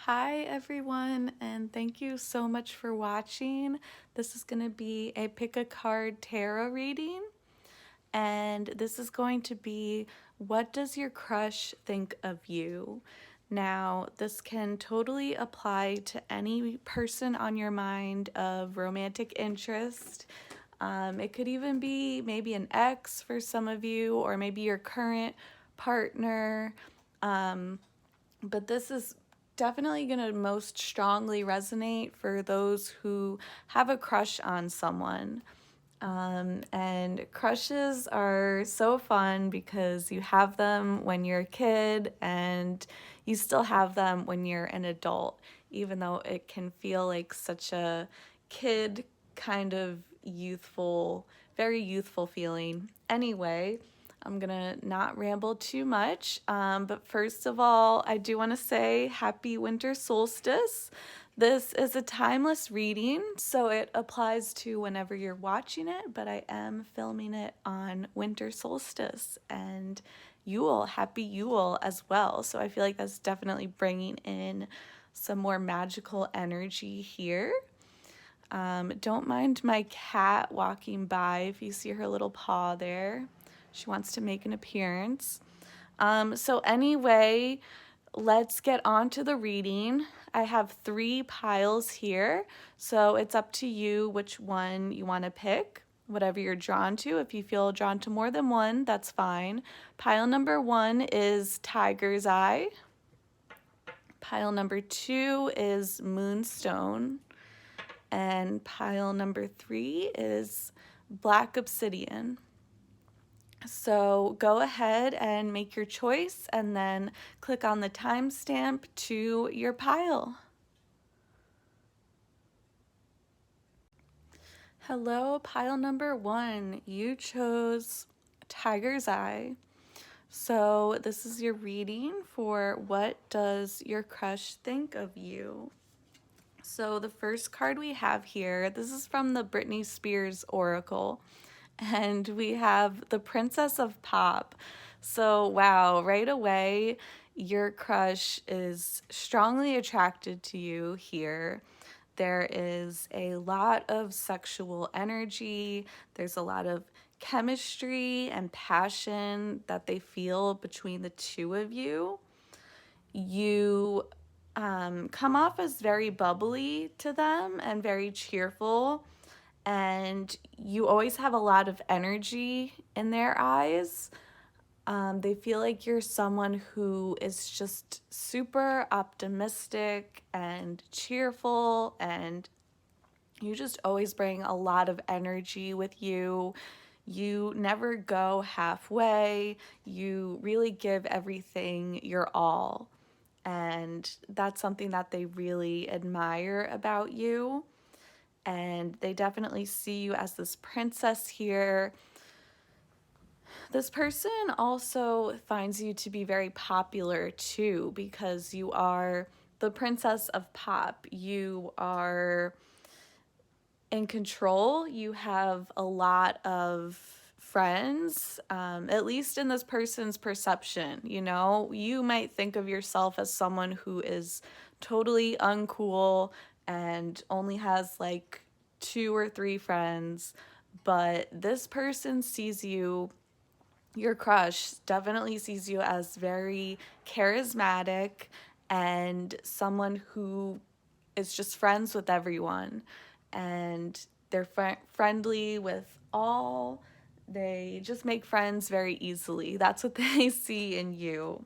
Hi everyone, and thank you so much for watching. This is going to be a pick a card tarot reading, and this is going to be what does your crush think of you? Now, this can totally apply to any person on your mind of romantic interest. It could even be maybe an ex for some of you, or maybe your current partner. But this is definitely going to most strongly resonate for those who have a crush on someone. And crushes are so fun because you have them when you're a kid and you still have them when you're an adult, even though it can feel like such a kid kind of youthful, very youthful feeling. Anyway, I'm gonna not ramble too much, but first of all, I do want to say happy winter solstice. This is a timeless reading, so it applies to whenever you're watching it, but I am filming it on winter solstice and Yule, happy Yule as well. So I feel like that's definitely bringing in some more magical energy here. Don't mind my cat walking by if you see her little paw there. She wants to make an appearance. So anyway, let's get on to the reading. I have 3 piles here, so it's up to you which one you want to pick, whatever you're drawn to. If you feel drawn to more than one, that's fine. Pile number 1 is Tiger's Eye. Pile number 2 is Moonstone. And pile number 3 is Black Obsidian. So go ahead and make your choice and then click on the timestamp to your pile. Hello, pile number 1. You chose Tiger's Eye. So this is your reading for what does your crush think of you? So the first card we have here, this is from the Britney Spears Oracle, and we have the Princess of Pop. So wow, right away, your crush is strongly attracted to you here. There is a lot of sexual energy. There's a lot of chemistry and passion that they feel between the two of you. You come off as very bubbly to them and very cheerful, and you always have a lot of energy in their eyes. They feel like you're someone who is just super optimistic and cheerful, and you just always bring a lot of energy with you. You never go halfway. You really give everything your all. And that's something that they really admire about you. And they definitely see you as this princess here. This person also finds you to be very popular too, because you are the princess of pop. You are in control. You have a lot of friends, at least in this person's perception. You know, you might think of yourself as someone who is totally uncool and only has like 2 or 3 friends, but this person sees you, your crush definitely sees you as very charismatic and someone who is just friends with everyone, and they're friendly with all. They just make friends very easily. That's what they see in you.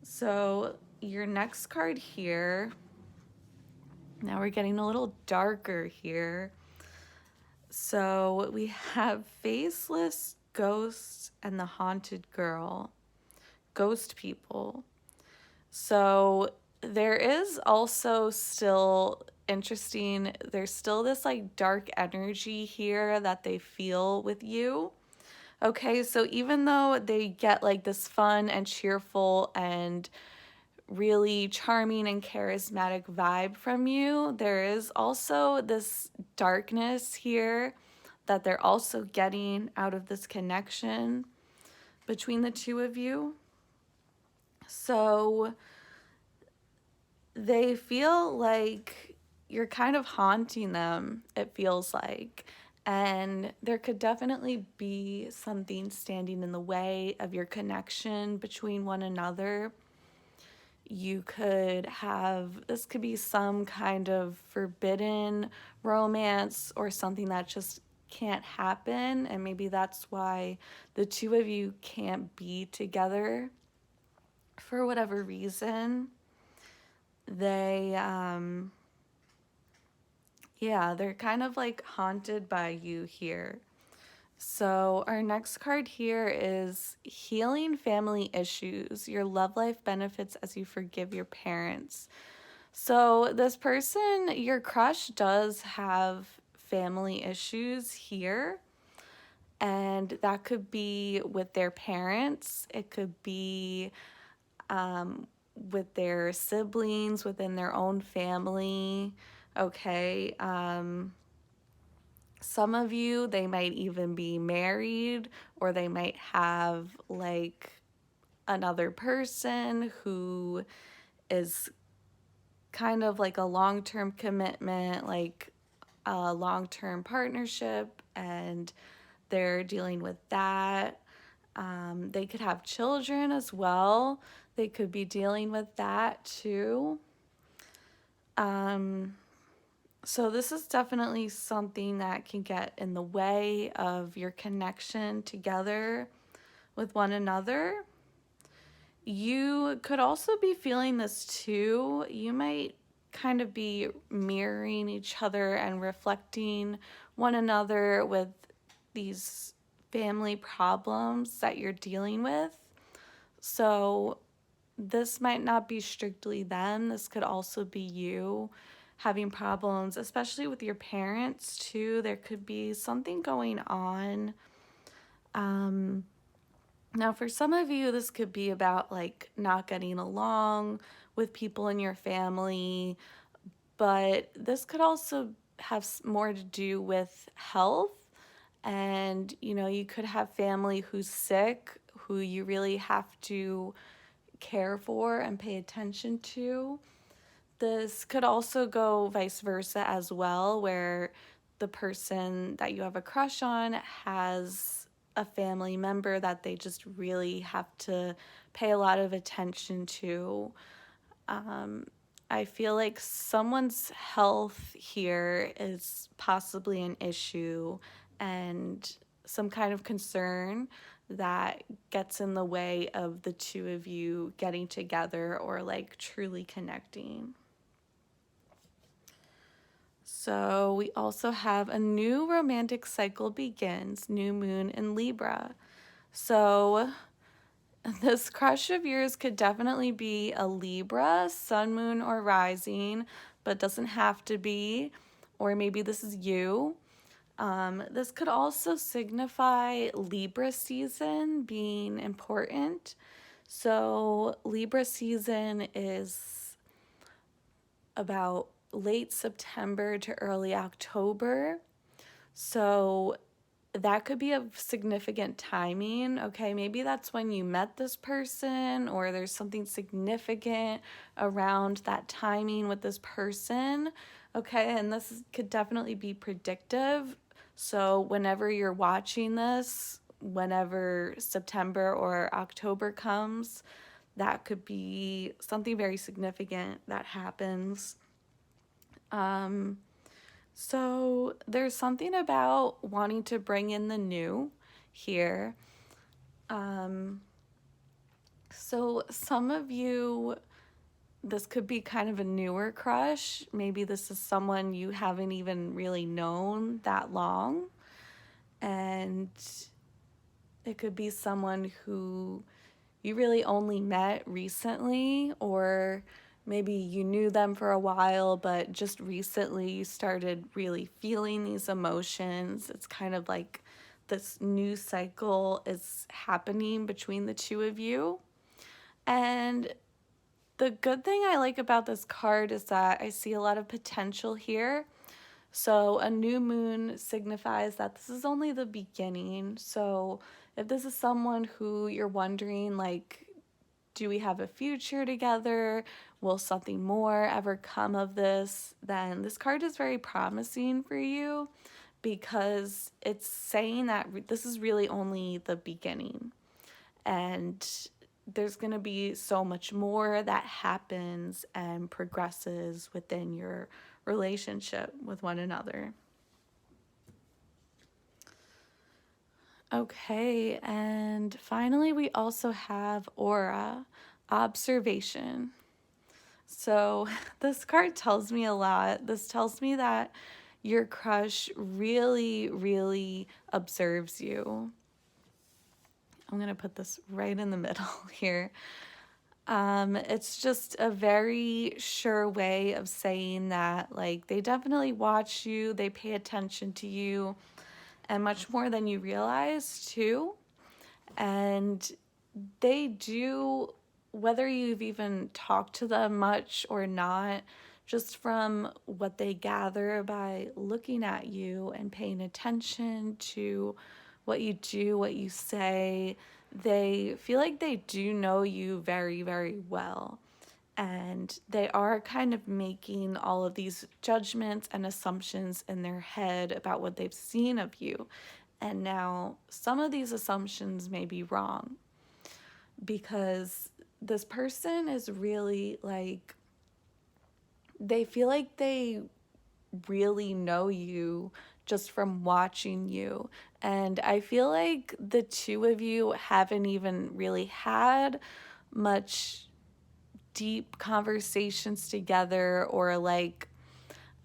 So your next card here, now we're getting a little darker here. So we have Faceless, Ghosts, and the Haunted Girl. Ghost people. So there is also still interesting, there's still this like dark energy here that they feel with you. Okay, so even though they get like this fun and cheerful and really charming and charismatic vibe from you, there is also this darkness here that they're also getting out of this connection between the two of you. So they feel like you're kind of haunting them, it feels like. And there could definitely be something standing in the way of your connection between one another. You could have, this could be some kind of forbidden romance or something that just can't happen. And maybe that's why the two of you can't be together for whatever reason. They, yeah, they're kind of like haunted by you here. So, our next card here is Healing Family Issues. Your love life benefits as you forgive your parents. So, this person, your crush, does have family issues here. And that could be with their parents, it could be with their siblings within their own family. Okay. Some of you, they might even be married, or they might have like another person who is kind of like a long term commitment, like a long term partnership, and they're dealing with that. They could have children as well. They could be dealing with that too. So this is definitely something that can get in the way of your connection together with one another. You could also be feeling this too. You might kind of be mirroring each other and reflecting one another with these family problems that you're dealing with. So this might not be strictly them. This could also be you having problems, especially with your parents too. There could be something going on. Now, for some of you, this could be about like not getting along with people in your family, but this could also have more to do with health. And, you know, you could have family who's sick, who you really have to care for and pay attention to. This could also go vice versa as well, where the person that you have a crush on has a family member that they just really have to pay a lot of attention to. I feel like someone's health here is possibly an issue and some kind of concern that gets in the way of the two of you getting together or like truly connecting. So we also have a new romantic cycle begins, new moon in Libra. So this crush of yours could definitely be a Libra, sun, moon, or rising, but doesn't have to be. Or maybe this is you. This could also signify Libra season being important. So Libra season is about late September to early October. So that could be of significant timing. Okay, maybe that's when you met this person, or there's something significant around that timing with this person. Okay, and this could definitely be predictive. So whenever you're watching this, whenever September or October comes, that could be something very significant that happens. So there's something about wanting to bring in the new here. So some of you, this could be kind of a newer crush. Maybe this is someone you haven't even really known that long. And it could be someone who you really only met recently, or maybe you knew them for a while, but just recently you started really feeling these emotions. It's kind of like this new cycle is happening between the two of you. And the good thing I like about this card is that I see a lot of potential here. So a new moon signifies that this is only the beginning. So if this is someone who you're wondering, like, do we have a future together? Will something more ever come of this? Then this card is very promising for you because it's saying that this is really only the beginning. And there's going to be so much more that happens and progresses within your relationship with one another. Okay, and finally, we also have Aura, observation. So, this card tells me a lot. This tells me that your crush really, really observes you. I'm going to put this right in the middle here. It's just a very sure way of saying that, like, they definitely watch you, they pay attention to you, and much more than you realize, too. And they do, whether you've even talked to them much or not, just from what they gather by looking at you and paying attention to what you do, what you say, they feel like they do know you very, very well. And they are kind of making all of these judgments and assumptions in their head about what they've seen of you. And now some of these assumptions may be wrong because this person is really like, they feel like they really know you just from watching you. And I feel like the two of you haven't even really had much deep conversations together, or like,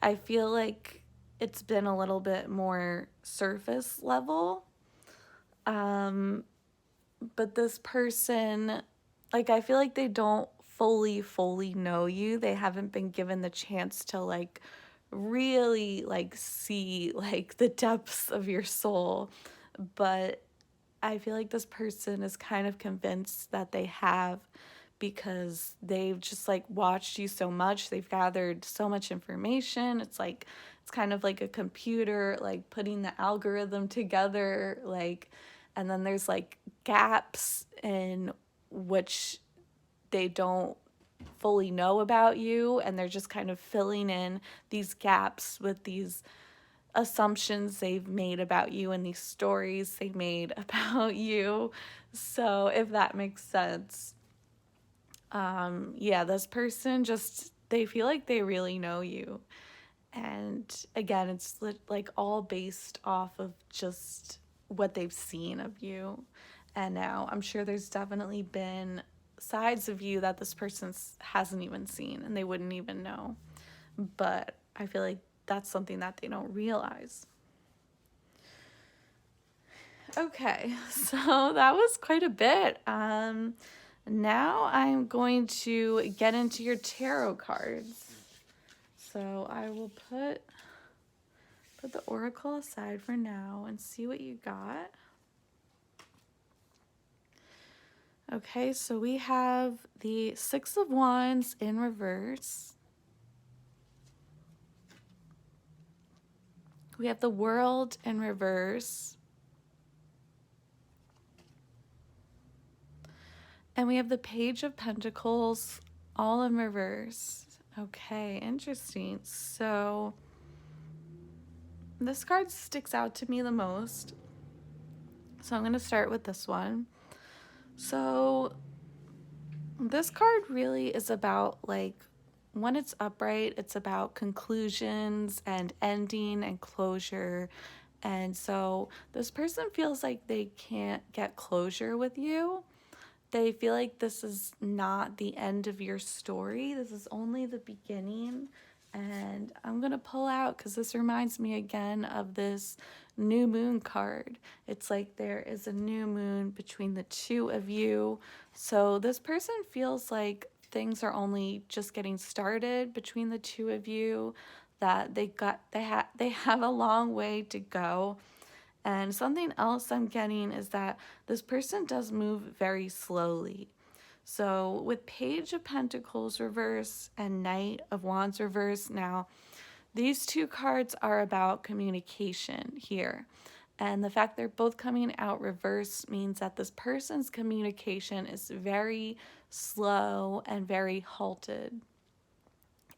I feel like it's been a little bit more surface level. But this person, like, I feel like they don't fully know you. They haven't been given the chance to like really like see like the depths of your soul. But I feel like this person is kind of convinced that they have, because they've just like watched you so much. They've gathered so much information. It's like, it's kind of like a computer, like putting the algorithm together, like, and then there's like gaps in which they don't fully know about you, and they're just kind of filling in these gaps with these assumptions they've made about you and these stories they made about you. So if that makes sense. Yeah, this person just, they feel like they really know you. And again, it's like all based off of just what they've seen of you. And now I'm sure there's definitely been sides of you that this person hasn't even seen and they wouldn't even know. But I feel like that's something that they don't realize. Okay, so that was quite a bit. Now I'm going to get into your tarot cards. So I will put the oracle aside for now and see what you got. Okay, so we have the Six of Wands in reverse. We have the World in reverse. And we have the Page of Pentacles all in reverse. Okay, interesting. So this card sticks out to me the most. So I'm going to start with this one. So this card really is about, like, when it's upright, it's about conclusions and ending and closure. And so this person feels like they can't get closure with you. They feel like this is not the end of your story. This is only the beginning. And I'm going to pull out, because this reminds me again of this new moon card. It's like there is a new moon between the two of you. So this person feels like things are only just getting started between the two of you, that they have a long way to go. And something else I'm getting is that this person does move very slowly. So with Page of Pentacles reverse and Knight of Wands reverse, now these two cards are about communication here. And the fact they're both coming out reverse means that this person's communication is very slow and very halted.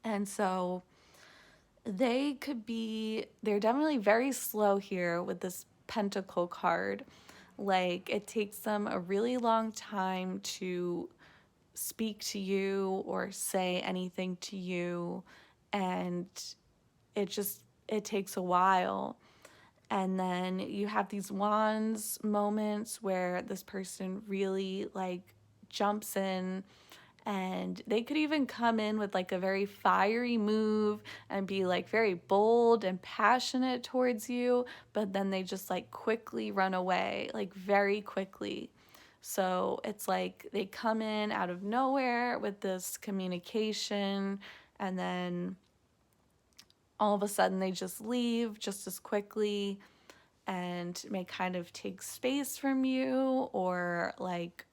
And so they're definitely very slow here with this Pentacle card. Like, it takes them a really long time to speak to you or say anything to you, and it takes a while. And then you have these wands moments where this person really like jumps in, and they could even come in with like a very fiery move and be like very bold and passionate towards you, but then they just like quickly run away, like very quickly. So it's like they come in out of nowhere with this communication, and then all of a sudden they just leave just as quickly and may kind of take space from you, or like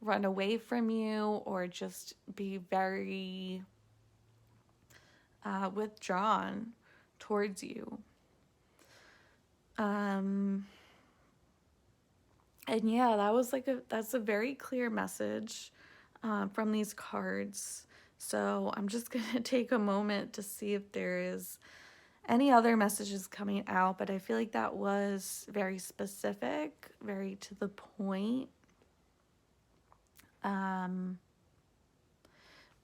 run away from you, or just be very withdrawn towards you. And yeah, that's a very clear message from these cards. So I'm just gonna take a moment to see if there is any other messages coming out, but I feel like that was very specific, very to the point.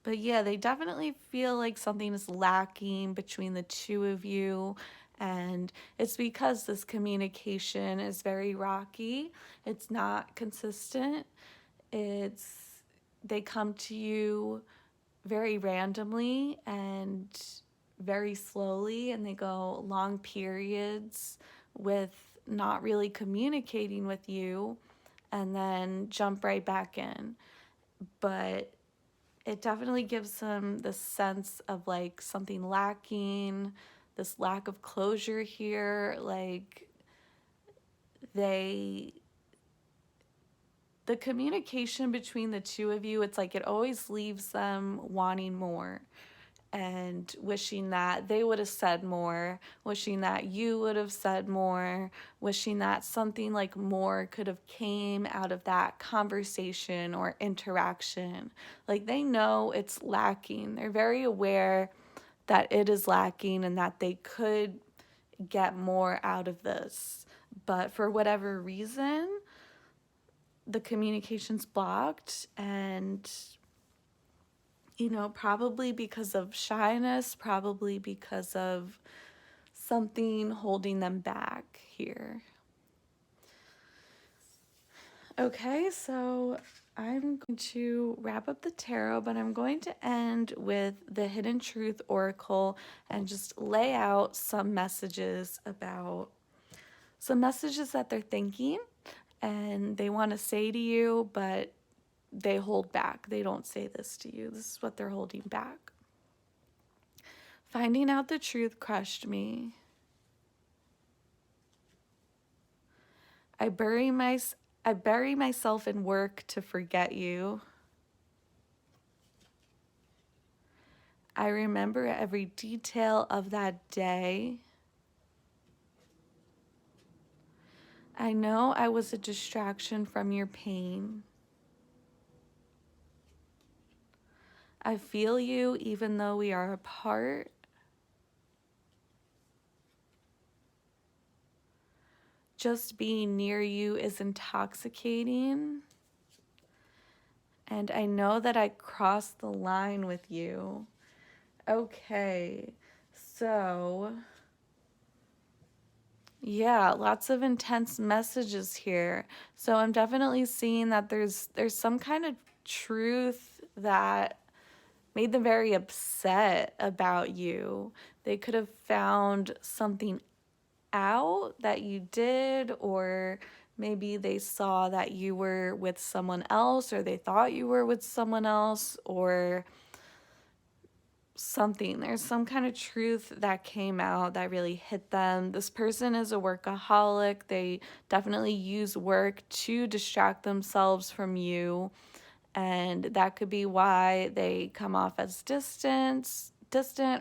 But yeah, they definitely feel like something is lacking between the two of you. And it's because this communication is very rocky. It's not consistent. They come to you very randomly and very slowly, and they go long periods with not really communicating with you and then jump right back in. But it definitely gives them this sense of like something lacking, this lack of closure here. Like the communication between the two of you, it's like it always leaves them wanting more and wishing that they would have said more, wishing that you would have said more, wishing that something like more could have came out of that conversation or interaction. Like, they know it's lacking. They're very aware that it is lacking and that they could get more out of this. But for whatever reason, the communication's blocked, and probably because of shyness, probably because of something holding them back here. Okay, so I'm going to wrap up the tarot, but I'm going to end with the Hidden Truth Oracle and just lay out some messages that they're thinking and they want to say to you, but they hold back. They don't say this to you. This is what they're holding back. Finding out the truth crushed me. I bury myself in work to forget you. I remember every detail of that day. I know I was a distraction from your pain. I feel you even though we are apart. Just being near you is intoxicating. And I know that I crossed the line with you. Okay, so yeah, lots of intense messages here. So I'm definitely seeing that there's some kind of truth that made them very upset about you. They could have found something out that you did, or maybe they saw that you were with someone else, or they thought you were with someone else, or something. There's some kind of truth that came out that really hit them. This person is a workaholic. They definitely use work to distract themselves from you, and that could be why they come off as distant,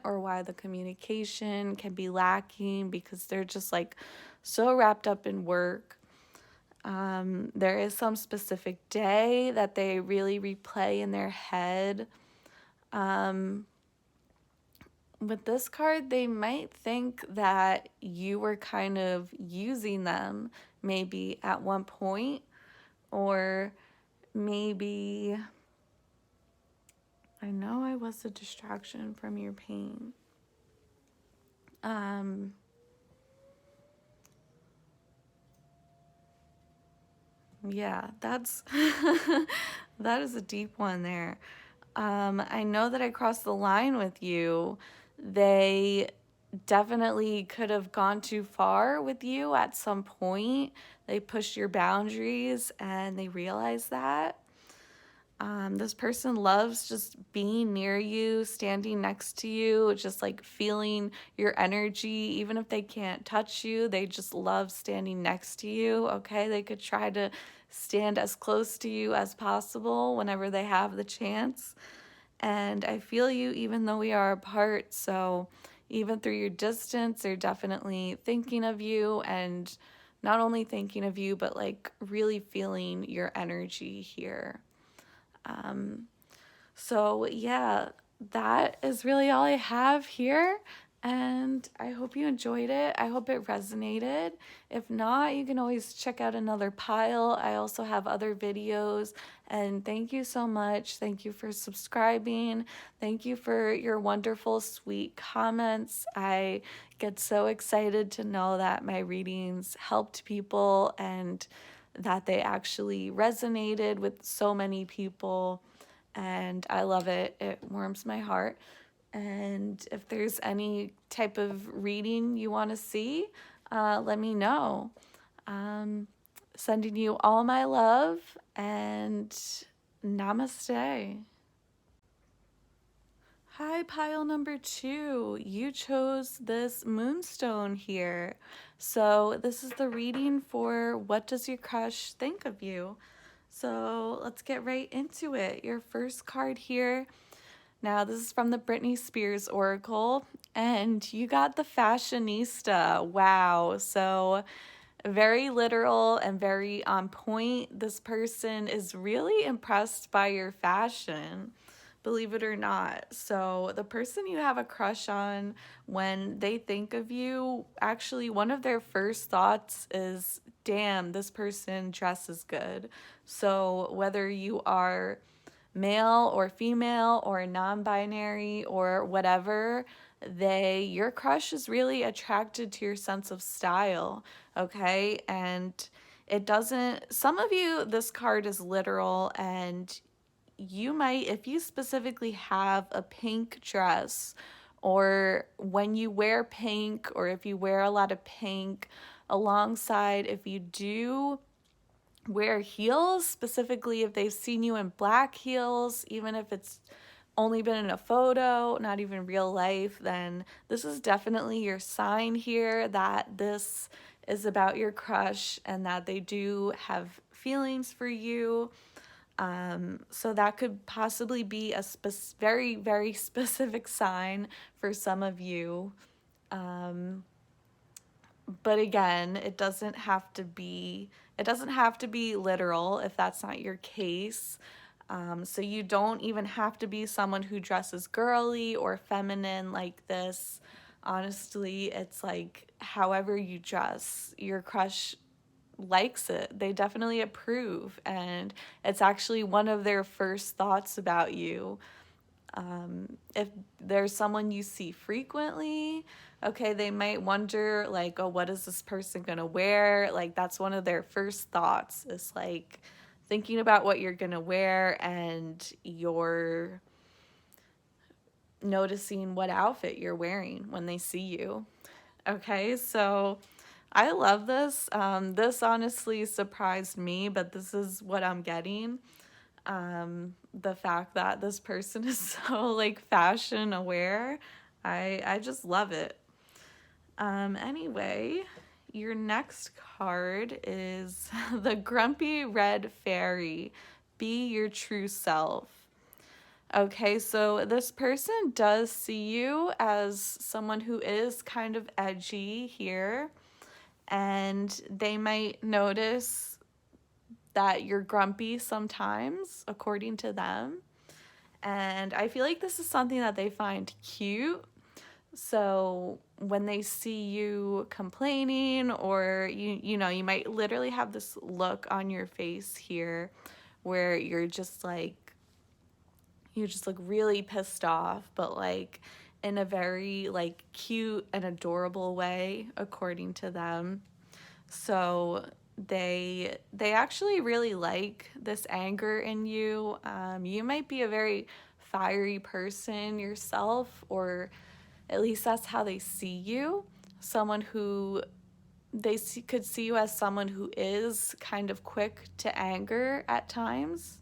or why the communication can be lacking, because they're just like so wrapped up in work. There is some specific day that they really replay in their head. With this card, they might think that you were kind of using them maybe at one point, or maybe, I know I was a distraction from your pain. Yeah, that's that is a deep one there. I know that I crossed the line with you. They definitely could have gone too far with you at some point. They pushed your boundaries and they realized that. This person loves just being near you, standing next to you, just like feeling your energy. Even if they can't touch you, they just love standing next to you. Okay, they could try to stand as close to you as possible whenever they have the chance. And I feel you even though we are apart. So even through your distance, they're definitely thinking of you, and not only thinking of you, but like really feeling your energy here. So yeah, that is really all I have here. And I hope you enjoyed it. I hope it resonated. If not, you can always check out another pile. I also have other videos. And thank you so much. Thank you for subscribing. Thank you for your wonderful, sweet comments. I get so excited to know that my readings helped people and that they actually resonated with so many people, and I love it. It warms my heart. And if there's any type of reading you want to see, let me know. Sending you all my love, and namaste. Hi, pile number 2. You chose this moonstone here. So this is the reading for what does your crush think of you? So let's get right into it. Your first card here. Now, this is from the Britney Spears Oracle, and you got the fashionista. Wow. So very literal and very on point. This person is really impressed by your fashion, believe it or not. So the person you have a crush on, when they think of you, actually one of their first thoughts is, damn, this person dresses good. So whether you are male or female or non-binary or whatever, your crush is really attracted to your sense of style, okay? And it doesn't, some of you, this card is literal, and you might, if you specifically have a pink dress, or when you wear pink, or if you wear a lot of pink alongside, if you do wear heels, specifically if they've seen you in black heels, even if it's only been in a photo, not even real life, then this is definitely your sign here that this is about your crush and that they do have feelings for you. So that could possibly be a very, very specific sign for some of you. But again, it doesn't have to be literal if that's not your case. So you don't even have to be someone who dresses girly or feminine like this. Honestly, it's like however you dress, your crush likes it. They definitely approve, and it's actually one of their first thoughts about you. If there's someone you see frequently, okay, they might wonder, like, oh, what is this person gonna wear? Like, that's one of their first thoughts, is like thinking about what you're gonna wear, and you're noticing what outfit you're wearing when they see you. Okay, so I love this. This honestly surprised me, but this is what I'm getting. The fact that this person is so like fashion aware, I just love it. Anyway, your next card is the Grumpy Red Fairy. Be your true self. Okay, so this person does see you as someone who is kind of edgy here, and they might notice that you're grumpy sometimes, according to them. And I feel like this is something that they find cute. So when they see you complaining, or you might literally have this look on your face here where you just look really pissed off, but like in a very like cute and adorable way, according to them. So they actually really like this anger in you. You might be a very fiery person yourself, or at least that's how they see you. Someone who could see you as someone who is kind of quick to anger at times.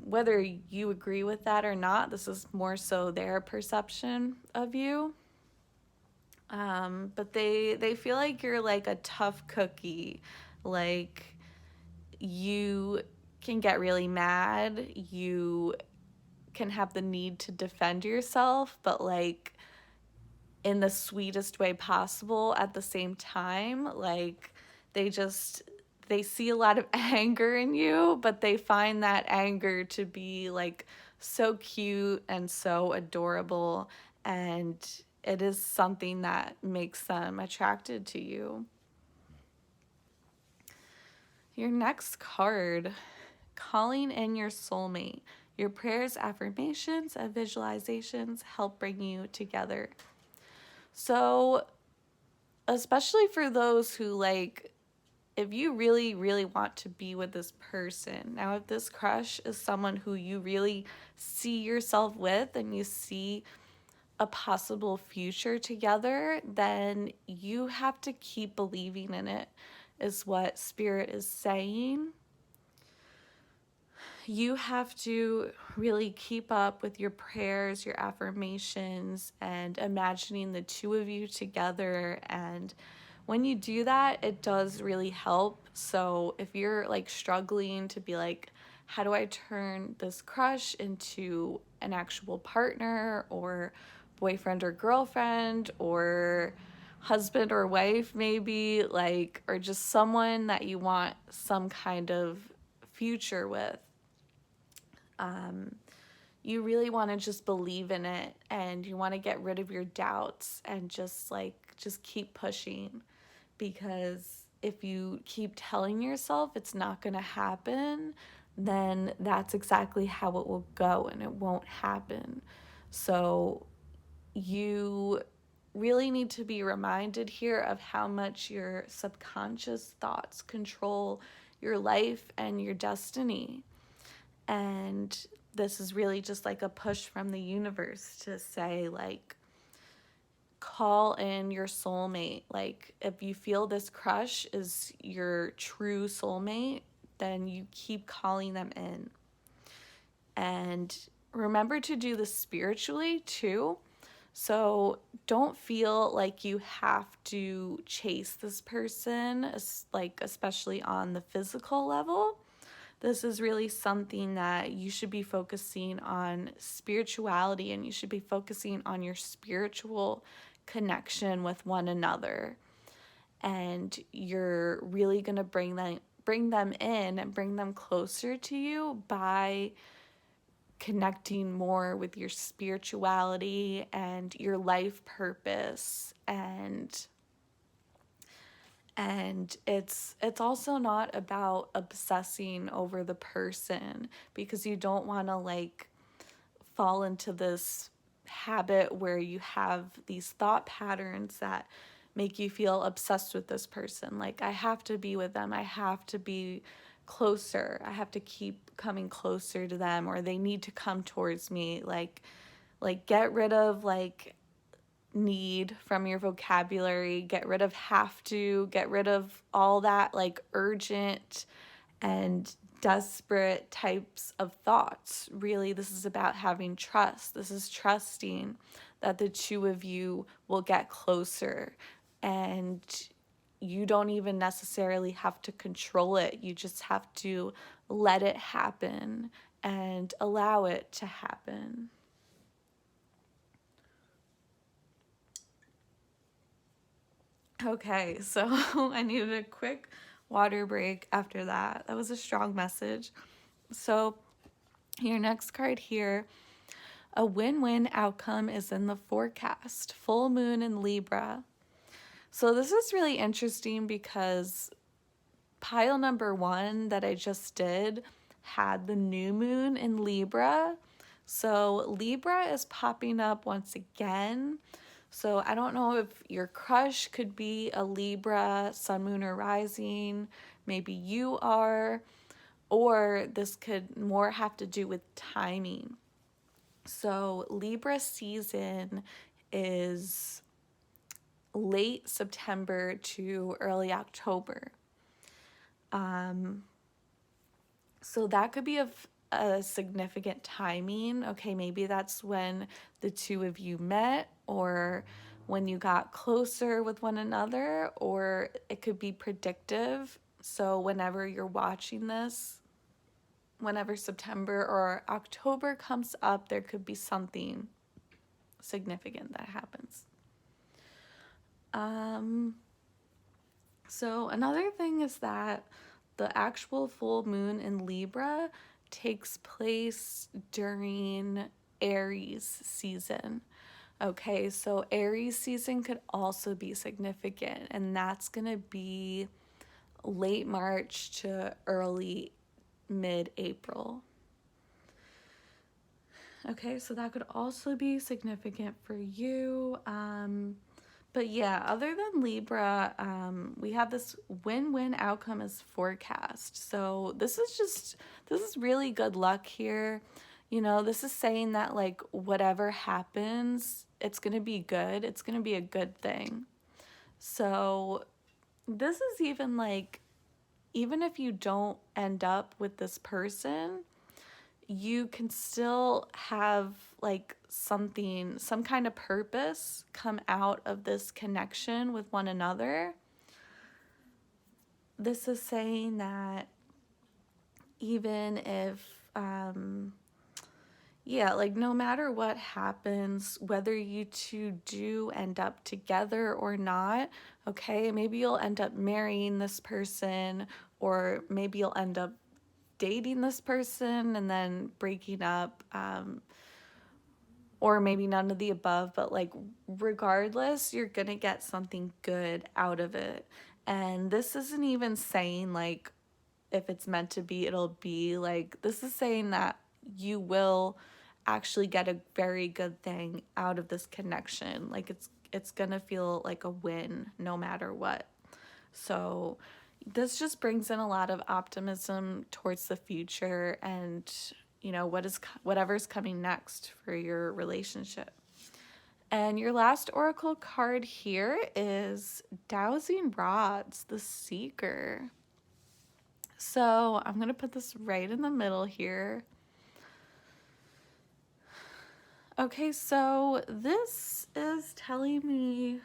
Whether you agree with that or not, this is more so their perception of you. But they feel like you're like a tough cookie. Like, you can get really mad. You can have the need to defend yourself, but like in the sweetest way possible at the same time. Like, they see a lot of anger in you, but they find that anger to be like so cute and so adorable, and it is something that makes them attracted to you. Your next card, calling in your soulmate. Your prayers, affirmations, and visualizations help bring you together. So, especially for those who like, if you really, really want to be with this person, now if this crush is someone who you really see yourself with and you see a possible future together, then you have to keep believing in it, is what Spirit is saying. You have to really keep up with your prayers, your affirmations, and imagining the two of you together. And when you do that, it does really help. So if you're like struggling to be like, how do I turn this crush into an actual partner, or boyfriend or girlfriend, or husband or wife, maybe, like, or just someone that you want some kind of future with, you really want to just believe in it, and you want to get rid of your doubts and just keep pushing, because if you keep telling yourself it's not going to happen, then that's exactly how it will go, and it won't happen. So you really need to be reminded here of how much your subconscious thoughts control your life and your destiny. And this is really just like a push from the universe to say, like, call in your soulmate. Like, if you feel this crush is your true soulmate, then you keep calling them in. And remember to do this spiritually too. So don't feel like you have to chase this person, like especially on the physical level. This is really something that you should be focusing on spirituality, and you should be focusing on your spiritual connection with one another. And you're really going to bring them in and bring them closer to you by connecting more with your spirituality and your life purpose. And it's also not about obsessing over the person, because you don't want to like fall into this habit where you have these thought patterns that make you feel obsessed with this person. Like, I have to be with them, I have to be closer, I have to keep coming closer to them, or they need to come towards me. Like get rid of like need from your vocabulary, get rid of have to, get rid of all that like urgent and desperate types of thoughts. Really, this is about having trust. This is trusting that the two of you will get closer, and you don't even necessarily have to control it. You just have to let it happen and allow it to happen. Okay, so I needed a quick water break after that. That was a strong message. So, your next card here, a win-win outcome is in the forecast. Full moon in Libra. So, this is really interesting because pile number 1 that I just did had the new moon in Libra. So, Libra is popping up once again. So I don't know if your crush could be a Libra, sun, moon, or rising. Maybe you are. Or this could more have to do with timing. So Libra season is late September to early October. So that could be a significant timing. Okay, maybe that's when the two of you met, or when you got closer with one another, or it could be predictive. So whenever you're watching this, whenever September or October comes up, there could be something significant that happens. So another thing is that the actual full moon in Libra takes place during Aries season. Okay, so Aries season could also be significant, and that's going to be late March to early mid-April. Okay, so that could also be significant for you. But yeah, other than Libra, we have this win-win outcome as forecast. So this is really good luck here. You know, this is saying that like whatever happens, it's going to be good. It's going to be a good thing. So this is even like, even if you don't end up with this person, you can still have like something, some kind of purpose come out of this connection with one another. This is saying that even if, like no matter what happens, whether you two do end up together or not, okay, maybe you'll end up marrying this person, or maybe you'll end up dating this person and then breaking up, or maybe none of the above, but like regardless, you're gonna get something good out of it. And this isn't even saying like if it's meant to be, it'll be. Like this is saying that you will actually get a very good thing out of this connection. Like it's gonna feel like a win no matter what. So this just brings in a lot of optimism towards the future, and you know whatever's coming next for your relationship. And your last oracle card here is Dowsing Rods, the Seeker. So I'm going to put this right in the middle here. Okay, so this is telling me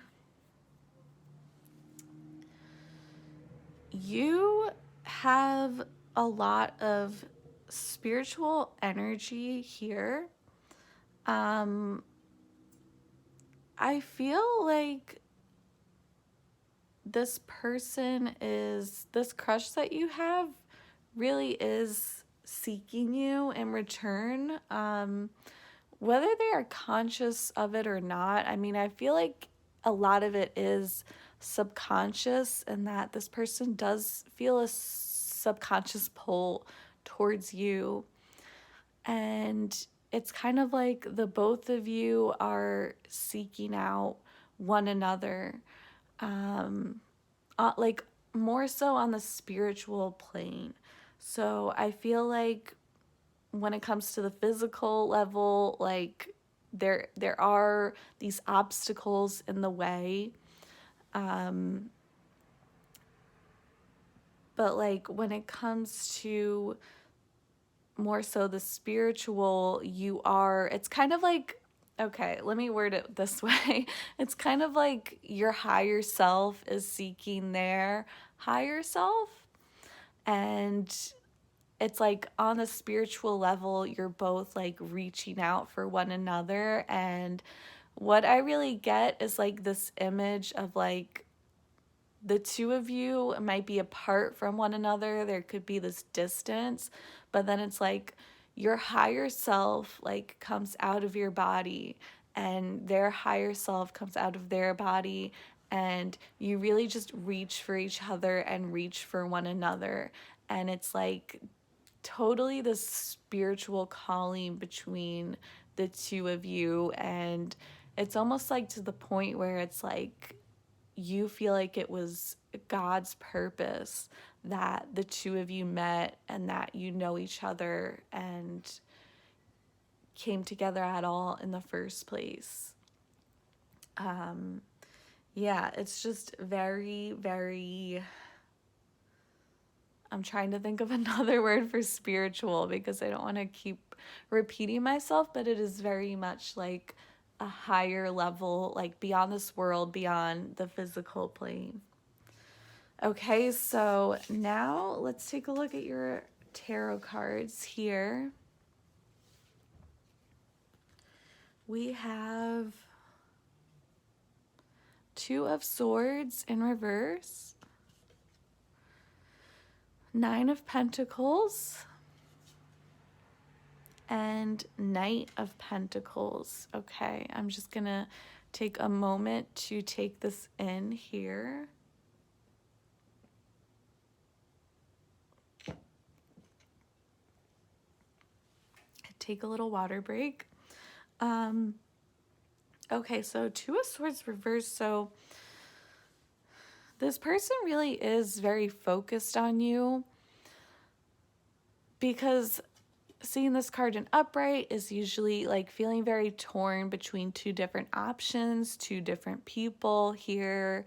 you have a lot of spiritual energy here. I feel like this crush that you have really is seeking you in return. Whether they are conscious of it or not, I mean, I feel like a lot of it is subconscious, and that this person does feel a subconscious pull towards you. And it's kind of like the both of you are seeking out one another, like more so on the spiritual plane. So I feel like when it comes to the physical level, like there are these obstacles in the way. But like when it comes to more so the spiritual, it's kind of like, okay, let me word it this way. It's kind of like your higher self is seeking their higher self. And it's like on a spiritual level, you're both like reaching out for one another. And what I really get is like this image of like the two of you might be apart from one another. There could be this distance, but then it's like your higher self like comes out of your body and their higher self comes out of their body, and you really just reach for each other and reach for one another. And it's like totally this spiritual calling between the two of you, and it's almost like to the point where it's like you feel like it was God's purpose that the two of you met and that you know each other and came together at all in the first place. Yeah, it's just very, very. I'm trying to think of another word for spiritual because I don't want to keep repeating myself, but it is very much like a higher level, like beyond this world, beyond the physical plane. Okay, so now let's take a look at your tarot cards here. We have Two of Swords in reverse, Nine of Pentacles, and Knight of Pentacles. Okay, I'm just gonna take a moment to take this in here. Take a little water break. Okay, so Two of Swords reverse. So this person really is very focused on you, because seeing this card in upright is usually like feeling very torn between two different options, two different people here.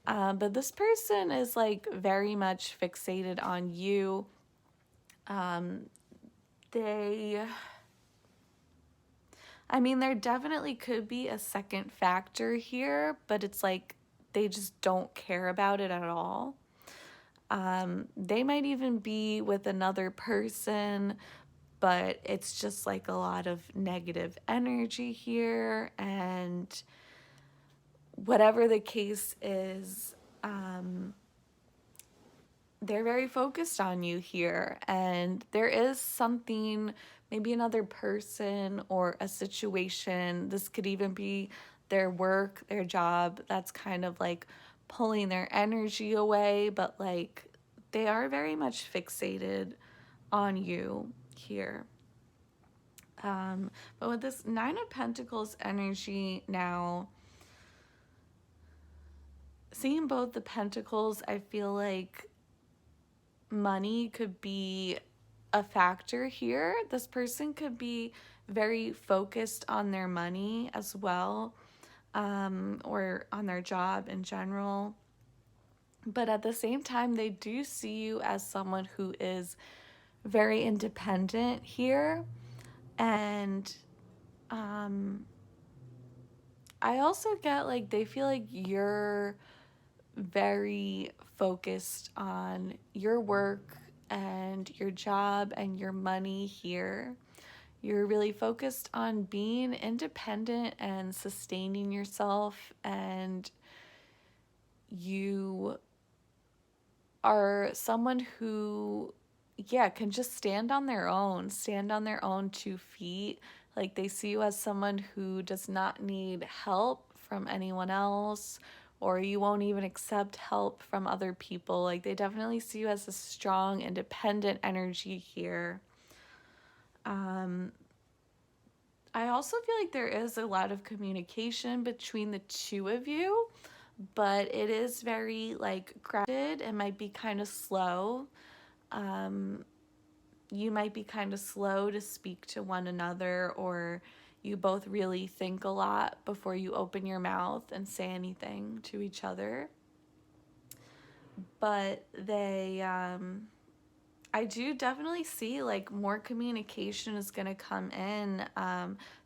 But this person is like very much fixated on you. There definitely could be a second factor here, but it's like they just don't care about it at all. They might even be with another person, but it's just like a lot of negative energy here. And whatever the case is, they're very focused on you here. And there is something, maybe another person or a situation. This could even be their work, their job, that's kind of like pulling their energy away, but like they are very much fixated on you here. But with this Nine of Pentacles energy now, seeing both the pentacles, I feel like money could be a factor here. This person could be very focused on their money as well, or on their job in general. But at the same time, they do see you as someone who is very independent here. And I also get like they feel like you're very focused on your work and your job and your money here. You're really focused on being independent and sustaining yourself, and you are someone who, yeah, can just stand on their own 2 feet. Like they see you as someone who does not need help from anyone else, or you won't even accept help from other people. Like they definitely see you as a strong, independent energy here. I also feel like there is a lot of communication between the two of you, but it is very like grounded. It might be kind of slow. You might be kind of slow to speak to one another, or you both really think a lot before you open your mouth and say anything to each other. But I do definitely see like more communication is going to come in.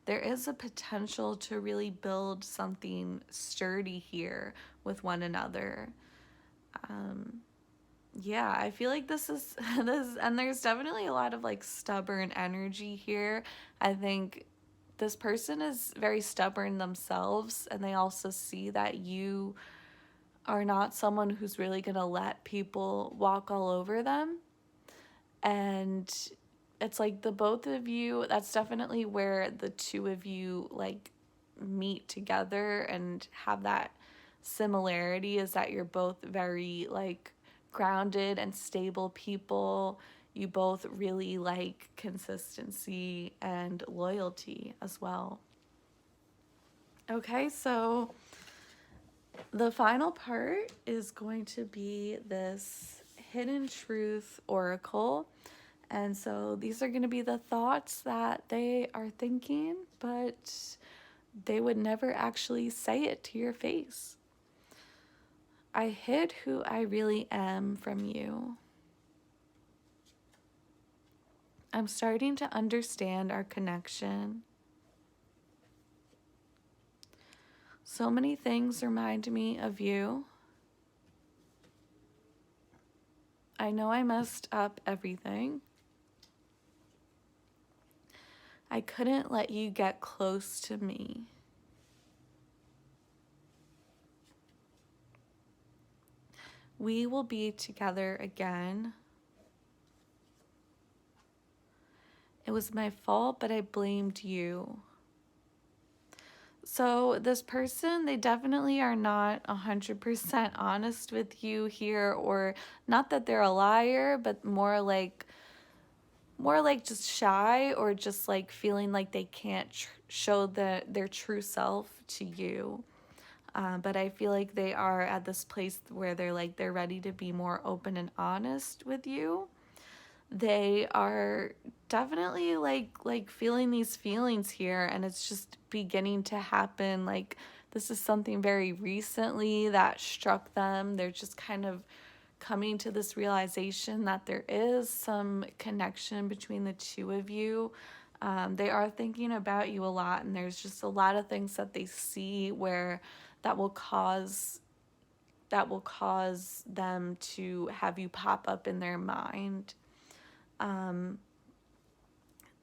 There is a potential to really build something sturdy here with one another. Yeah, I feel like this is this, and there's definitely a lot of like stubborn energy here. I think this person is very stubborn themselves, and they also see that you are not someone who's really going to let people walk all over them. And it's like the both of you, that's definitely where the two of you like meet together and have that similarity, is that you're both very like grounded and stable people. You both really like consistency and loyalty as well. Okay, so the final part is going to be this hidden truth oracle. And so these are going to be the thoughts that they are thinking, but they would never actually say it to your face. I hid who I really am from you. I'm starting to understand our connection. So many things remind me of you. I know I messed up everything. I couldn't let you get close to me. We will be together again. It was my fault, but I blamed you. So this person, they definitely are not 100% honest with you here, or not that they're a liar, but more like just shy, or just like feeling like they can't show their true self to you. But I feel like they are at this place where they're ready to be more open and honest with you. They are definitely like feeling these feelings here, and it's just beginning to happen. Like this is something very recently that struck them. They're just kind of coming to this realization that there is some connection between the two of you. They are thinking about you a lot, and there's just a lot of things that they see where that will cause them to have you pop up in their mind.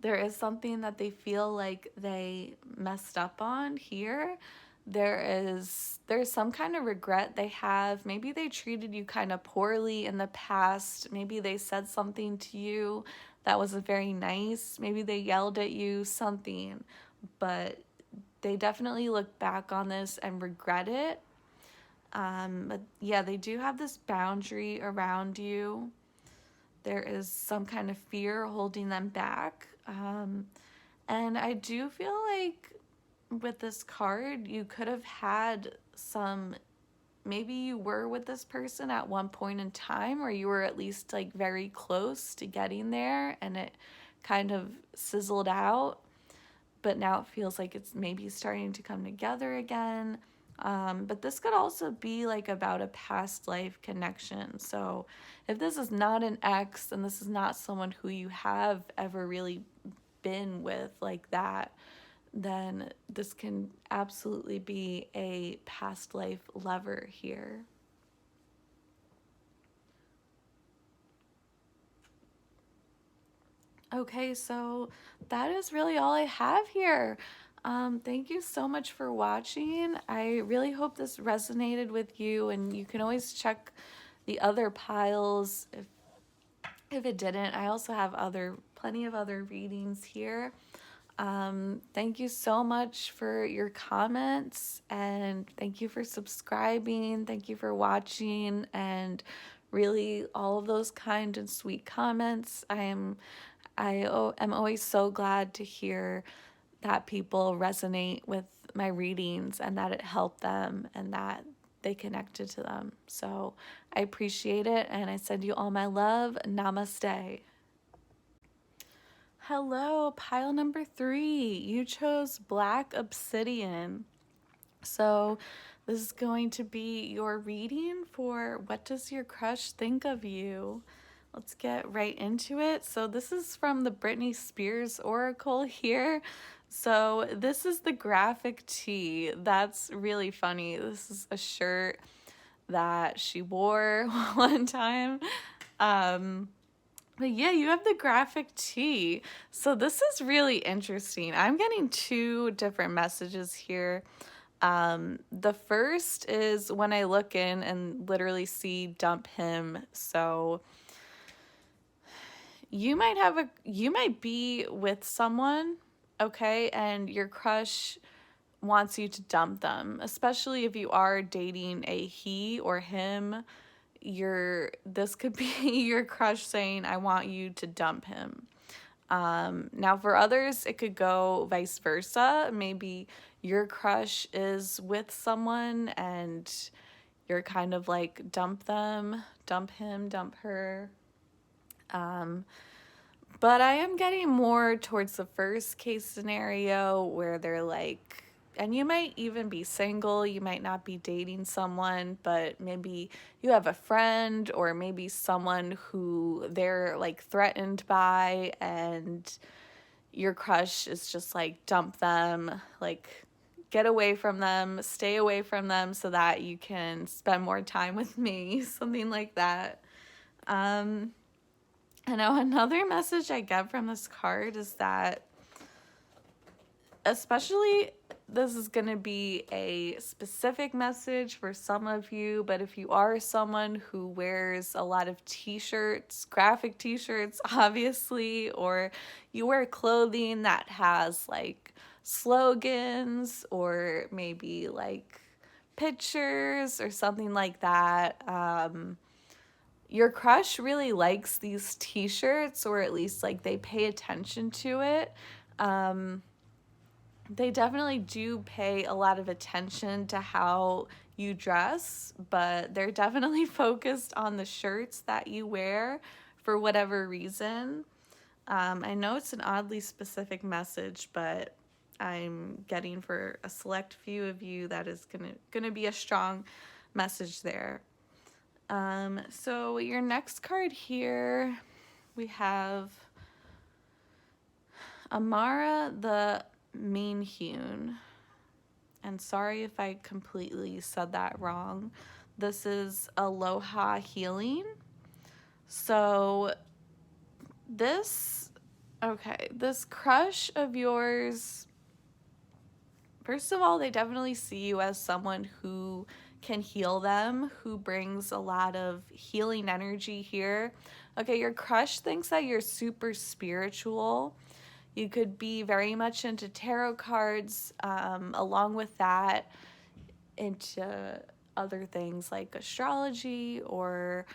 There is something that they feel like they messed up on here. There's some kind of regret they have. Maybe they treated you kind of poorly in the past. Maybe they said something to you that wasn't very nice. Maybe they yelled at you, something. But they definitely look back on this and regret it. But yeah, they do have this boundary around you. There is some kind of fear holding them back. And I do feel like with this card, you could have had maybe you were with this person at one point in time, or you were at least like very close to getting there and it kind of sizzled out, but now it feels like it's maybe starting to come together again. But this could also be like about a past life connection. So if this is not an ex and this is not someone who you have ever really been with like that, then this can absolutely be a past life lover here. Okay, so that is really all I have here. Thank you so much for watching. I really hope this resonated with you, and you can always check the other piles if it didn't. I also have plenty of other readings here. Thank you so much for your comments, and thank you for subscribing. Thank you for watching, and really all of those kind and sweet comments. I am always so glad to hear that people resonate with my readings and that it helped them and that they connected to them. So I appreciate it, and I send you all my love. Namaste. Hello, pile number 3. You chose Black Obsidian. So this is going to be your reading for what does your crush think of you? Let's get right into it. So this is from the Britney Spears Oracle here. So this is the graphic tee. That's really funny. This is a shirt that she wore one time. But yeah, you have the graphic tee. So this is really interesting. I'm getting 2 different messages here. The first is when I look in and literally see dump him. So you might be with someone, okay, and your crush wants you to dump them, especially if you are dating a he or him. This could be your crush saying, I want you to dump him. Now for others, it could go vice versa. Maybe your crush is with someone and you're kind of like, dump them, dump him, dump her. But I am getting more towards the first case scenario where they're like, and you might even be single, you might not be dating someone, but maybe you have a friend or maybe someone who they're like threatened by, and your crush is just like, dump them, like get away from them, stay away from them so that you can spend more time with me, something like that. I know another message I get from this card is that, especially, this is going to be a specific message for some of you, but if you are someone who wears a lot of t-shirts, graphic t-shirts, obviously, or you wear clothing that has like slogans or maybe like pictures or something like that, your crush really likes these t-shirts, or at least like they pay attention to it. They definitely do pay a lot of attention to how you dress, but they're definitely focused on the shirts that you wear for whatever reason. I know it's an oddly specific message, but I'm getting for a select few of you that is gonna be a strong message there. So your next card here, we have Amara the Meanhewn. And sorry if I completely said that wrong. This is Aloha Healing. So this crush of yours, first of all, they definitely see you as someone who can heal them, who brings a lot of healing energy here. Okay, your crush thinks that you're super spiritual. You could be very much into tarot cards, along with that, into other things like astrology or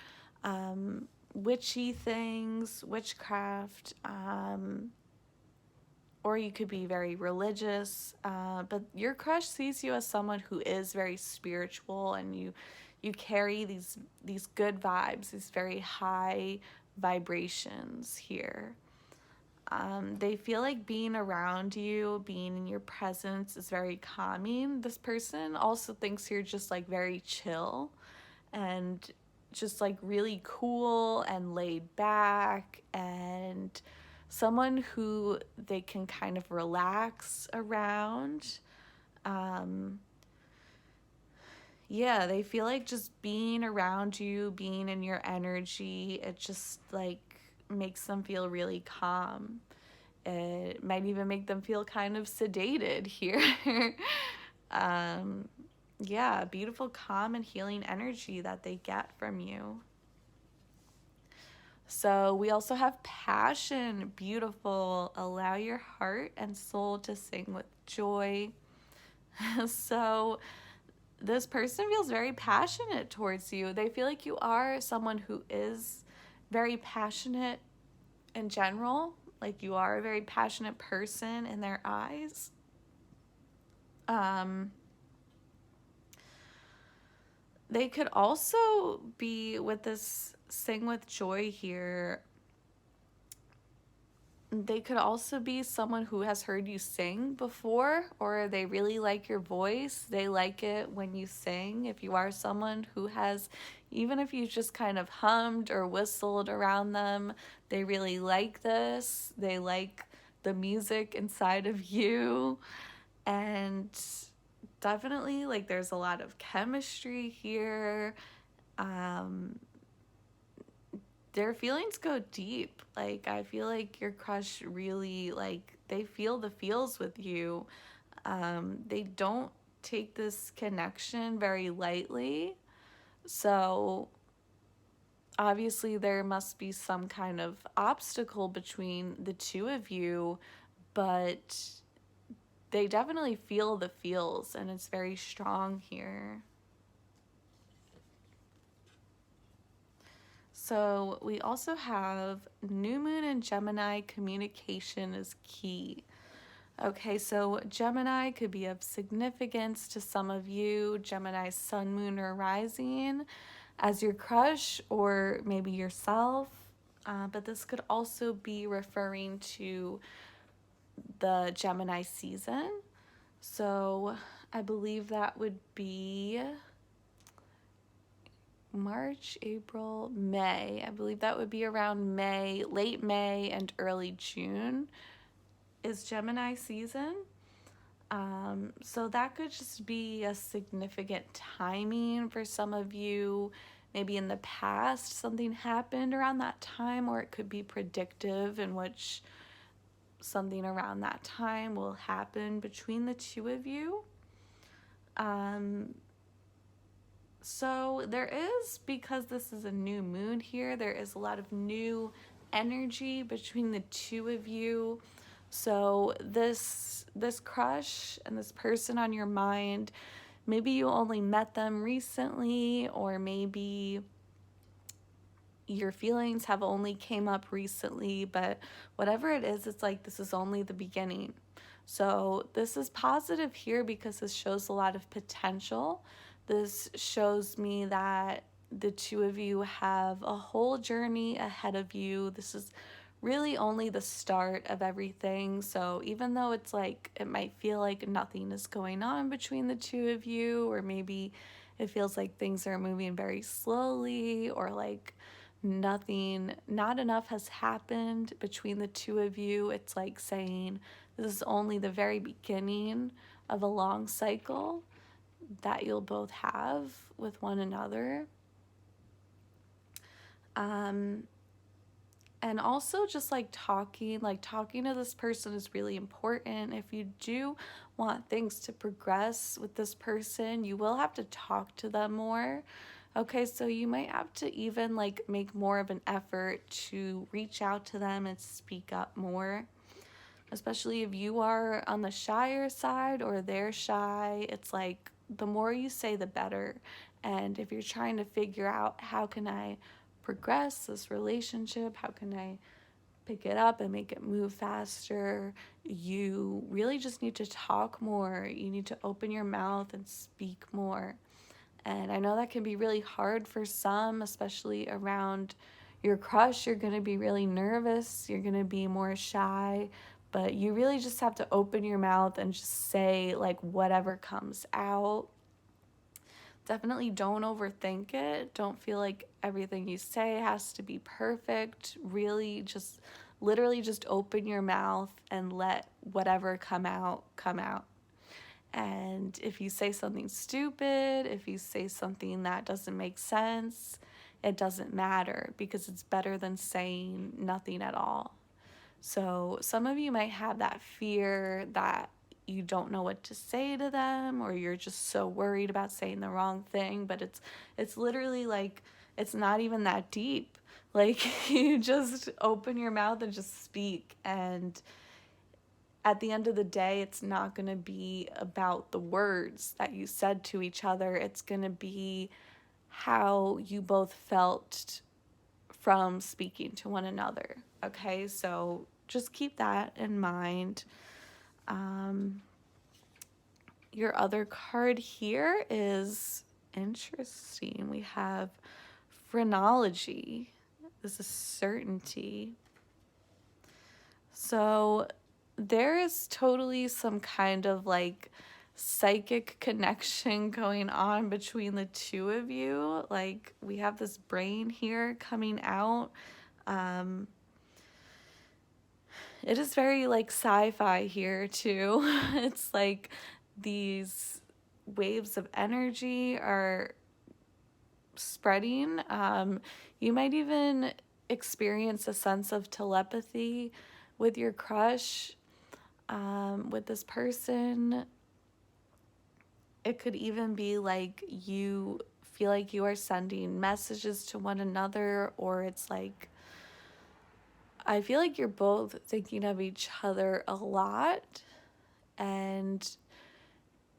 witchy things, witchcraft, or you could be very religious, but your crush sees you as someone who is very spiritual, and you carry these good vibes, these very high vibrations here. They feel like being around you, being in your presence is very calming. This person also thinks you're just like very chill and just like really cool and laid back, and someone who they can kind of relax around. Yeah, they feel like just being around you, being in your energy, it just like makes them feel really calm. It might even make them feel kind of sedated here. Yeah, beautiful, calm, and healing energy that they get from you. So we also have passion, beautiful. Allow your heart and soul to sing with joy. So this person feels very passionate towards you. They feel like you are someone who is very passionate in general. Like you are a very passionate person in their eyes. They could also be with this sing with joy here. They could also be someone who has heard you sing before, or they really like your voice. They like it when you sing. If you are someone who has, even if you just kind of hummed or whistled around them, they really like this. They like the music inside of you. And definitely, like, there's a lot of chemistry here. Their feelings go deep. Like, I feel like your crush really, like, they feel the feels with you. They don't take this connection very lightly. So obviously there must be some kind of obstacle between the two of you, but they definitely feel the feels, and it's very strong here. So we also have new moon in Gemini, communication is key. Okay, so Gemini could be of significance to some of you. Gemini sun, moon, or rising as your crush, or maybe yourself. But this could also be referring to the Gemini season. So I believe that would be March, April, May. I believe that would be around May, late May and early June is Gemini season. So that could just be a significant timing for some of you. Maybe in the past something happened around that time, or it could be predictive in which something around that time will happen between the two of you. So there is, because this is a new moon here, there is a lot of new energy between the two of you. So this crush and this person on your mind, maybe you only met them recently, or maybe your feelings have only came up recently, but whatever it is, it's like this is only the beginning. So this is positive here because this shows a lot of potential. This shows me that the two of you have a whole journey ahead of you. This is really only the start of everything. So even though it's like, it might feel like nothing is going on between the two of you, or maybe it feels like things are moving very slowly, or like not enough has happened between the two of you. It's like saying this is only the very beginning of a long cycle that you'll both have with one another. And also just talking to this person is really important. If you do want things to progress with this person, you will have to talk to them more. Okay, so you might have to even make more of an effort to reach out to them and speak up more. Especially if you are on the shyer side or they're shy, it's like the more you say, the better. And if you're trying to figure out how can I progress this relationship, how can I pick it up and make it move faster, you really just need to talk more. You need to open your mouth and speak more. And I know that can be really hard for some, especially around your crush. You're going to be really nervous. You're going to be more shy. But you really just have to open your mouth and just say whatever comes out. Definitely don't overthink it. Don't feel like everything you say has to be perfect. Really just literally just open your mouth and let whatever come out, come out. And if you say something stupid, if you say something that doesn't make sense, it doesn't matter, because it's better than saying nothing at all. So some of you might have that fear that you don't know what to say to them, or you're just so worried about saying the wrong thing, but it's literally it's not even that deep. You just open your mouth and just speak, and at the end of the day, it's not going to be about the words that you said to each other. It's going to be how you both felt from speaking to one another. Okay, so just keep that in mind. Your other card here is interesting. We have phrenology. This is certainty. So there is totally some kind of psychic connection going on between the two of you. We have this brain here coming out. It is very sci-fi here too. It's these waves of energy are spreading. You might even experience a sense of telepathy with your crush, with this person. it could even be like you feel like you are sending messages to one another, or it's like I feel like you're both thinking of each other a lot, and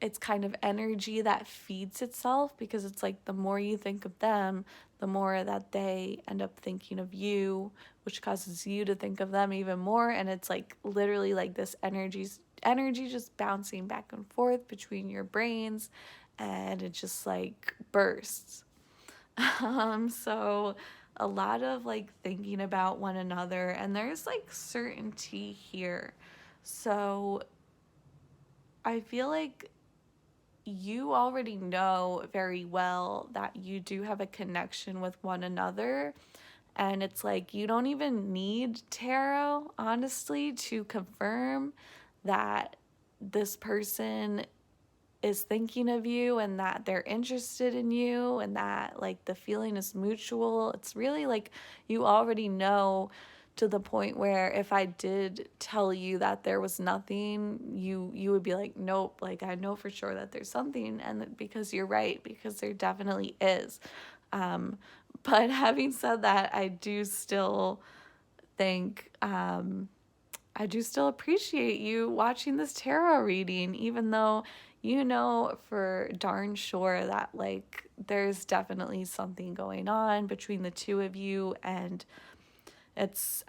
it's kind of energy that feeds itself, because it's like the more you think of them, the more that they end up thinking of you, which causes you to think of them even more. And it's like literally like this energy just bouncing back and forth between your brains, and it just like bursts. So a lot of like thinking about one another, and there's like certainty here. So I feel like you already know very well that you do have a connection with one another. And it's like you don't even need tarot, honestly, to confirm that this person is thinking of you and that they're interested in you and that like the feeling is mutual. It's really like you already know, to the point where if I did tell you that there was nothing, you would be like, nope, like I know for sure that there's something. And because you're right, because there definitely is. But having said that, I do still think I do still appreciate you watching this tarot reading, even though you know for darn sure that like there's definitely something going on between the two of you. And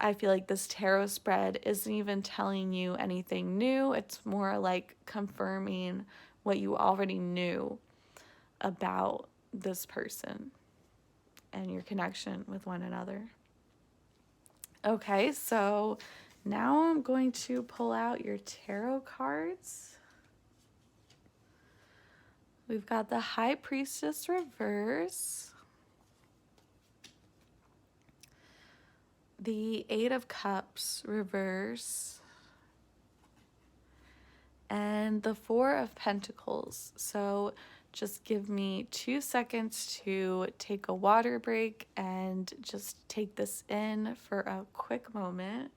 I feel like this tarot spread isn't even telling you anything new. It's more like confirming what you already knew about this person and your connection with one another. Okay, so now I'm going to pull out your tarot cards. We've got the High Priestess reverse, the Eight of Cups reverse, and the Four of Pentacles. So just give me 2 seconds to take a water break and just take this in for a quick moment.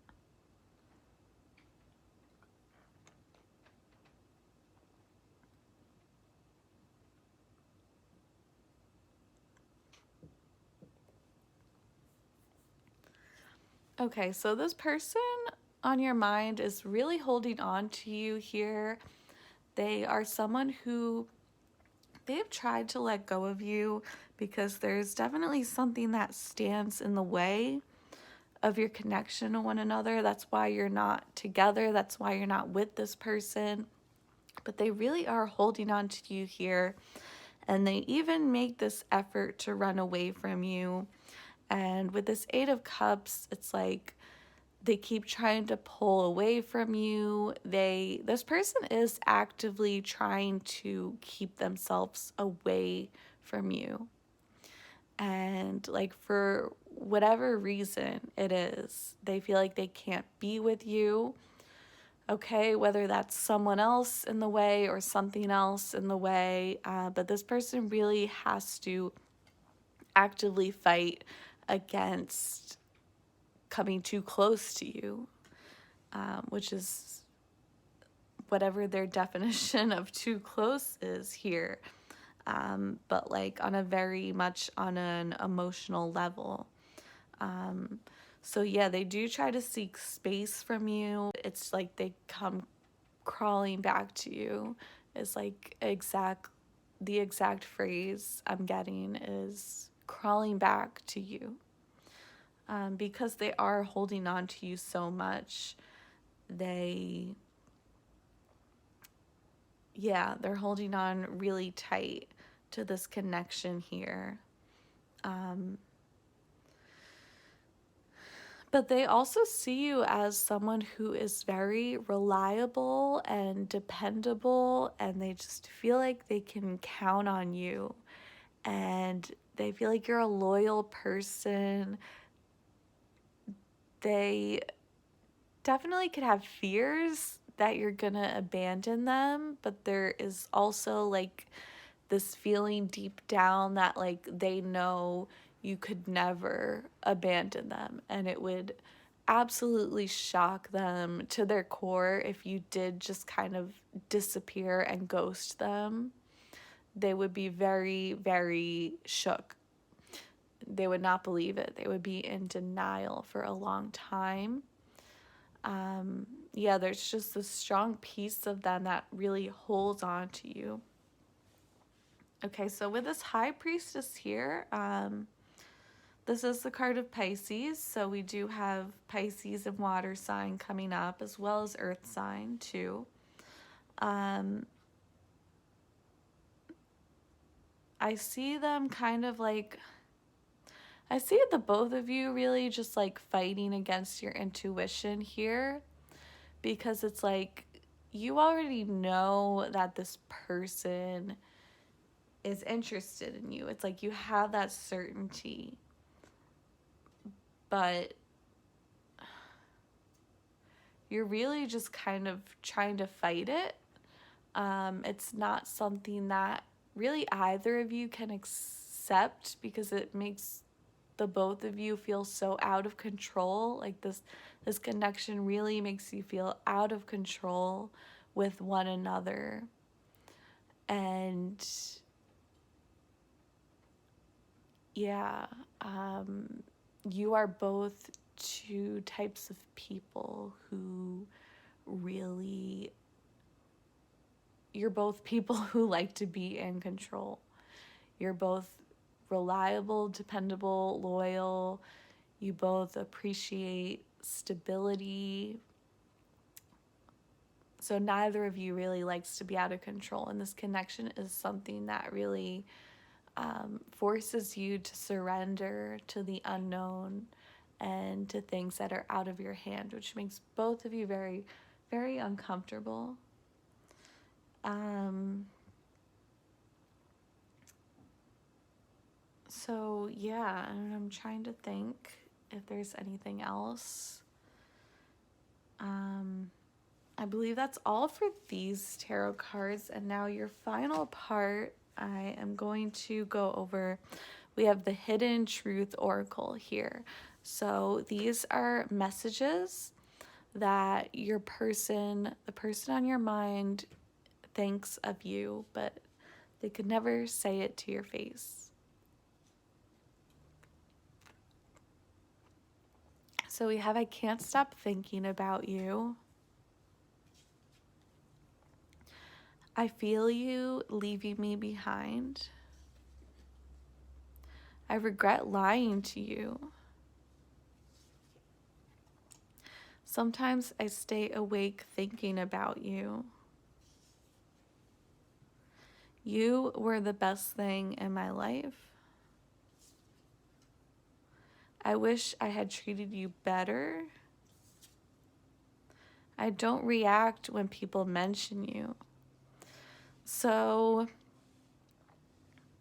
Okay, so this person on your mind is really holding on to you here. They are someone who they've tried to let go of you because there's definitely something that stands in the way of your connection to one another. That's why you're not together. That's why you're not with this person. But they really are holding on to you here. And they even make this effort to run away from you. And with this Eight of Cups, it's like they keep trying to pull away from you. This person is actively trying to keep themselves away from you. And like for whatever reason it is, they feel like they can't be with you. Okay, whether that's someone else in the way or something else in the way, but this person really has to actively fight against coming too close to you, which is whatever their definition of too close is here, but like on a very much on an emotional level. So yeah, they do try to seek space from you. It's like they come crawling back to you is like the exact phrase I'm getting is crawling back to you. Because they are holding on to you so much, they're holding on really tight to this connection here. But they also see you as someone who is very reliable and dependable, and they just feel like they can count on you. And they feel like you're a loyal person. They definitely could have fears that you're gonna abandon them, but there is also like this feeling deep down that like they know you could never abandon them, and it would absolutely shock them to their core if you did just kind of disappear and ghost them. they would be very, very shook. They would not believe it. They would be in denial for a long time. Yeah, there's just this strong piece of them that really holds on to you. Okay, so with this High Priestess here, this is the card of Pisces. So we do have Pisces and water sign coming up, as well as earth sign too. I see them kind of like, I see the both of you really just like fighting against your intuition here, because it's like you already know that this person is interested in you. It's like you have that certainty, but you're really just kind of trying to fight it. It's not something that really either of you can accept, because it makes the both of you feel so out of control. Like this connection really makes you feel out of control with one another. And yeah, you are both two types of people who really, you're both people who like to be in control. You're both reliable, dependable, loyal. You both appreciate stability. So neither of you really likes to be out of control. And this connection is something that really forces you to surrender to the unknown and to things that are out of your hand, which makes both of you very, very uncomfortable. So yeah, and I'm trying to think if there's anything else. I believe that's all for these tarot cards. And now your final part, I am going to go over. We have the Hidden Truth Oracle here. So these are messages that the person on your mind thinks of you, but they could never say it to your face. So we have, I can't stop thinking about you. I feel you leaving me behind. I regret lying to you. Sometimes I stay awake thinking about you. You were the best thing in my life. I wish I had treated you better. I don't react when people mention you. So,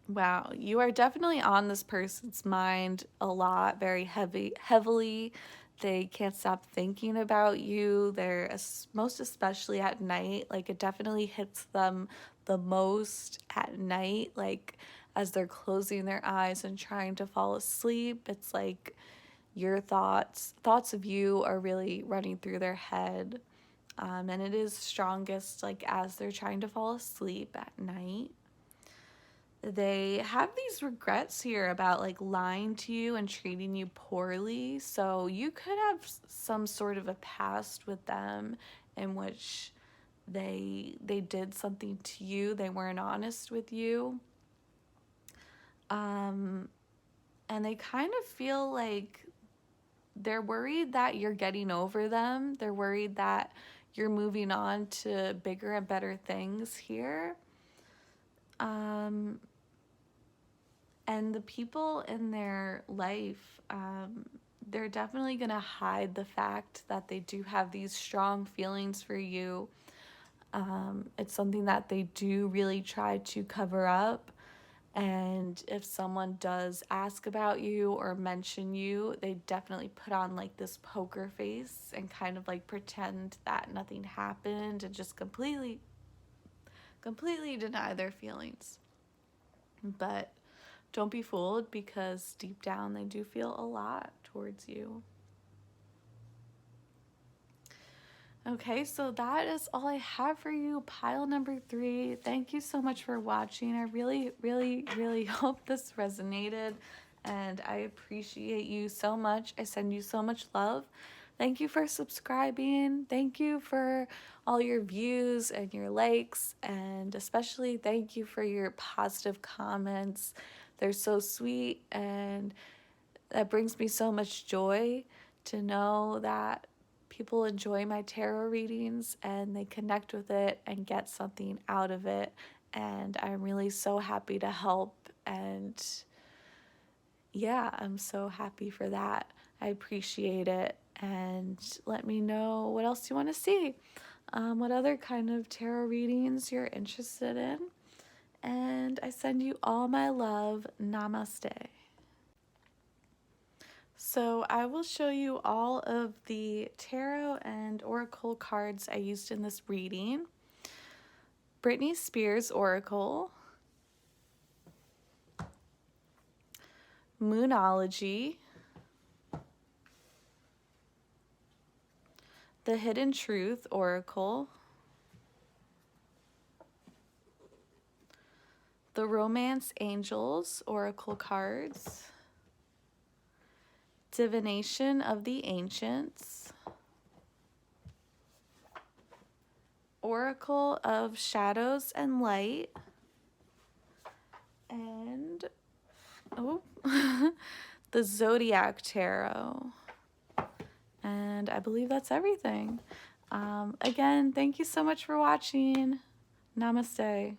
wow, you are definitely on this person's mind a lot, very heavily. They can't stop thinking about you. They're most especially at night. Like, it definitely hits them the most at night. Like, as they're closing their eyes and trying to fall asleep, it's like your thoughts of you are really running through their head. And it is strongest like as they're trying to fall asleep at night. They have these regrets here about like lying to you and treating you poorly. So you could have some sort of a past with them in which they did something to you. They weren't honest with you. And they kind of feel like they're worried that you're getting over them. They're worried that you're moving on to bigger and better things here. And the people in their life, they're definitely going to hide the fact that they do have these strong feelings for you. It's something that they do really try to cover up. And if someone does ask about you or mention you, they definitely put on like this poker face and kind of like pretend that nothing happened and just completely deny their feelings. But don't be fooled, because deep down they do feel a lot towards you. Okay, so that is all I have for you. Pile number 3. Thank you so much for watching. I really, really, really hope this resonated, and I appreciate you so much. I send you so much love. Thank you for subscribing. Thank you for all your views and your likes, and especially thank you for your positive comments. They're so sweet, and that brings me so much joy to know that people enjoy my tarot readings and they connect with it and get something out of it. And I'm really so happy to help. And yeah, I'm so happy for that. I appreciate it. And let me know what else you want to see. What other kind of tarot readings you're interested in. And I send you all my love. Namaste. So I will show you all of the tarot and oracle cards I used in this reading. Britney Spears Oracle, Moonology, The Hidden Truth Oracle, the Romance Angels Oracle cards, Divination of the Ancients, Oracle of Shadows and Light, and the Zodiac Tarot. And I believe that's everything. Again, thank you so much for watching. Namaste.